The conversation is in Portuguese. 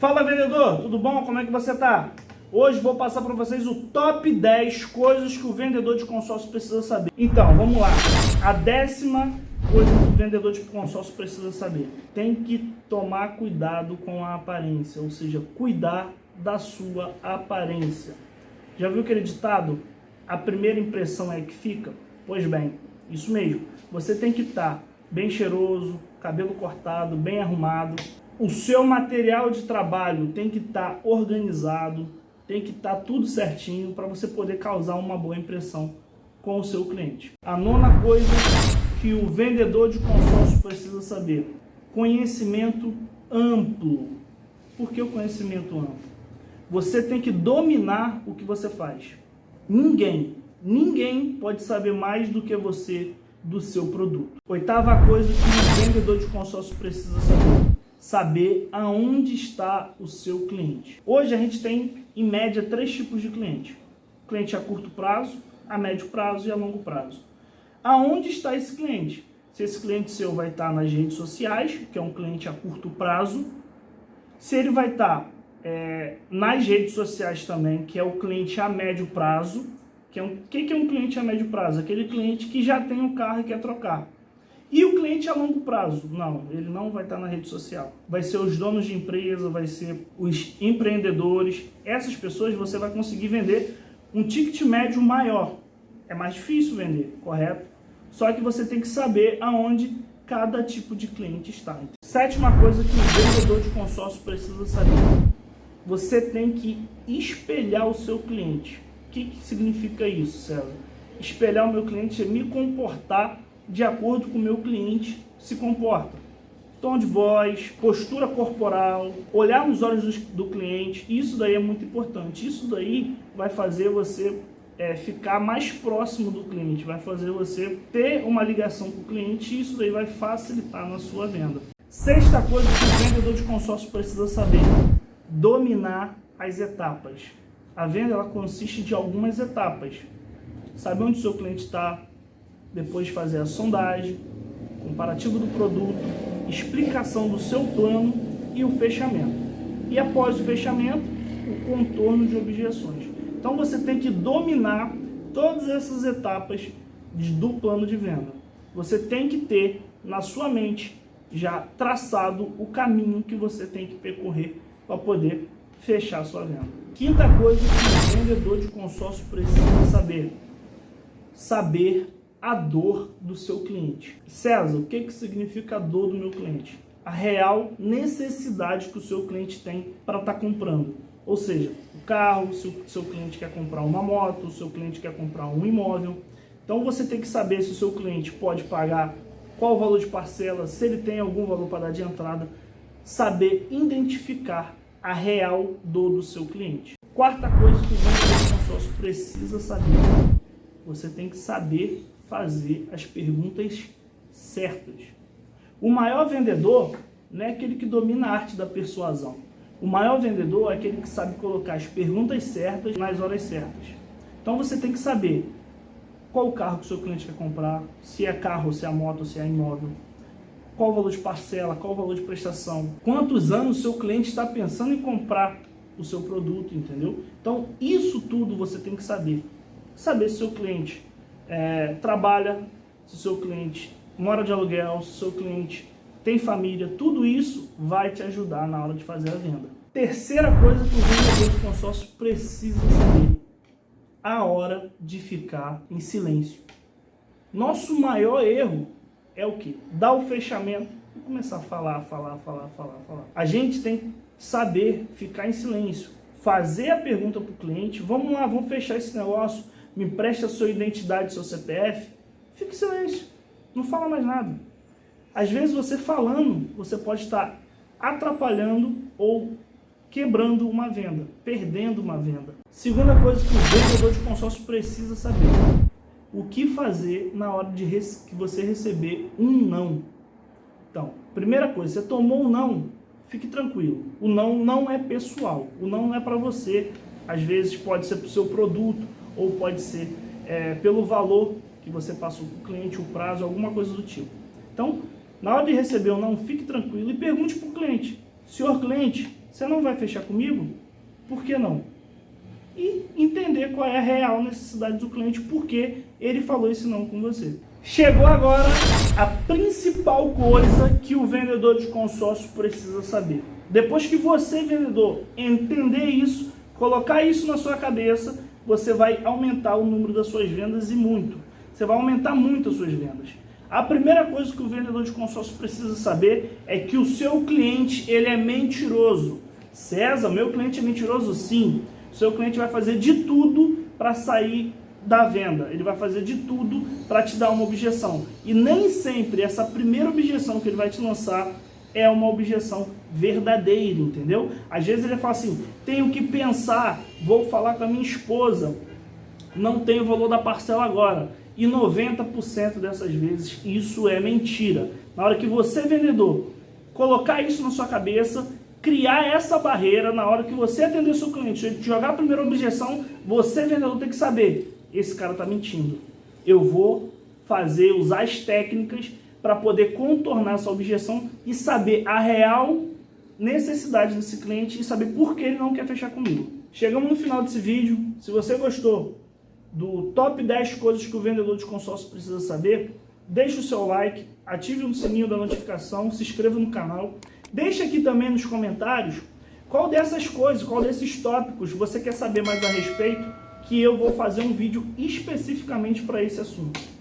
Fala, vendedor, tudo bom? Como é que você tá? Hoje vou passar para vocês o top 10 coisas que o vendedor de consórcio precisa saber. Então, vamos lá. A 10ª coisa que o vendedor de consórcio precisa saber. Tem que tomar cuidado com a aparência, ou seja, cuidar da sua aparência. Já viu aquele ditado? A primeira impressão é que fica? Pois bem, isso mesmo. Você tem que estar bem cheiroso, cabelo cortado, bem arrumado. O seu material de trabalho tem que estar organizado, tem que estar tudo certinho para você poder causar uma boa impressão com o seu cliente. A 9ª coisa que o vendedor de consórcio precisa saber: conhecimento amplo. Por que o conhecimento amplo? Você tem que dominar o que você faz. Ninguém pode saber mais do que você do seu produto. 8ª coisa que o vendedor de consórcio precisa saber aonde está o seu cliente. Hoje a gente tem, em média, 3 tipos de cliente. Cliente a curto prazo, a médio prazo e a longo prazo. Aonde está esse cliente? Se esse cliente seu vai estar nas redes sociais, que é um cliente a curto prazo, se ele vai estar nas redes sociais também, que é o cliente a médio prazo, que é um cliente a médio prazo? Aquele cliente que já tem um carro e quer trocar. E o cliente a longo prazo? Não, ele não vai estar na rede social. Vai ser os donos de empresa, vai ser os empreendedores. Essas pessoas você vai conseguir vender um ticket médio maior. É mais difícil vender, correto? Só que você tem que saber aonde cada tipo de cliente está. 7ª coisa que o vendedor de consórcio precisa saber: você tem que espelhar o seu cliente. O que significa isso, César? Espelhar o meu cliente é me comportar de acordo com o meu cliente se comporta. Tom de voz, postura corporal, olhar nos olhos do cliente, isso daí é muito importante. Isso daí vai fazer você ficar mais próximo do cliente, vai fazer você ter uma ligação com o cliente e isso daí vai facilitar na sua venda. 6ª coisa que o vendedor de consórcio precisa saber: dominar as etapas. A venda ela consiste de algumas etapas. Saber onde o seu cliente está, depois de fazer a sondagem, comparativo do produto, explicação do seu plano e o fechamento. E após o fechamento, o contorno de objeções. Então você tem que dominar todas essas etapas do plano de venda. Você tem que ter na sua mente já traçado o caminho que você tem que percorrer para poder fechar a sua venda. 5ª coisa que o vendedor de consórcio precisa saber a dor do seu cliente. César, o que significa a dor do meu cliente? A real necessidade que o seu cliente tem para estar comprando. Ou seja, o carro, se o seu cliente quer comprar uma moto, o seu cliente quer comprar um imóvel. Então você tem que saber se o seu cliente pode pagar, qual o valor de parcela, se ele tem algum valor para dar de entrada. Saber identificar a real dor do seu cliente. 4ª coisa que o vendedor de consórcio precisa saber: você tem que saber fazer as perguntas certas. O maior vendedor não é aquele que domina a arte da persuasão. O maior vendedor é aquele que sabe colocar as perguntas certas nas horas certas. Então você tem que saber qual o carro que o seu cliente quer comprar, se é carro, se é moto, se é imóvel, qual o valor de parcela, qual o valor de prestação, quantos anos o seu cliente está pensando em comprar o seu produto, entendeu? Então isso tudo você tem que saber. Saber se o seu cliente trabalha, se o seu cliente mora de aluguel, se o seu cliente tem família, tudo isso vai te ajudar na hora de fazer a venda. 3ª coisa que o vendedor de consórcio precisa saber: a hora de ficar em silêncio. Nosso maior erro é o quê? Dar o fechamento e começar a falar. A gente tem que saber ficar em silêncio, fazer a pergunta para o cliente: vamos lá, vamos fechar esse negócio, me empresta a sua identidade, seu CPF. Fique em silêncio, não fala mais nada. Às vezes você falando, você pode estar atrapalhando ou quebrando uma venda, perdendo uma venda. 2ª coisa que o vendedor de consórcio precisa saber: o que fazer na hora de que você receber um não. Então, primeira coisa, você tomou um não, fique tranquilo. O não não é pessoal, o não não é para você. Às vezes pode ser para o seu produto, ou pode ser pelo valor que você passou para o cliente, o prazo, alguma coisa do tipo. Então, na hora de receber ou não, fique tranquilo e pergunte para o cliente: senhor cliente, Você não vai fechar comigo? Por que não? E entender qual é a real necessidade do cliente, porque ele falou esse não com você. Chegou agora a principal coisa que o vendedor de consórcio precisa saber. Depois que você, vendedor, entender isso, colocar isso na sua cabeça, você vai aumentar o número das suas vendas e muito. Você vai aumentar muito as suas vendas. A primeira coisa que o vendedor de consórcio precisa saber é que o seu cliente, ele é mentiroso. César, meu cliente é mentiroso? Sim. O seu cliente vai fazer de tudo para sair da venda. Ele vai fazer de tudo para te dar uma objeção. E nem sempre essa primeira objeção que ele vai te lançar é uma objeção verdadeira, entendeu? Às vezes ele fala assim, tenho que pensar, vou falar com a minha esposa, não tem o valor da parcela agora. E 90% dessas vezes isso é mentira. Na hora que você, vendedor, colocar isso na sua cabeça, criar essa barreira, na hora que você atender o seu cliente, ele te jogar a primeira objeção, você, vendedor, tem que saber, esse cara está mentindo. Eu vou usar as técnicas para poder contornar essa objeção e saber a real necessidade desse cliente e saber por que ele não quer fechar comigo. Chegamos no final desse vídeo. Se você gostou do top 10 coisas que o vendedor de consórcio precisa saber, deixe o seu like, ative o sininho da notificação, se inscreva no canal. Deixe aqui também nos comentários qual dessas coisas, qual desses tópicos você quer saber mais a respeito, que eu vou fazer um vídeo especificamente para esse assunto.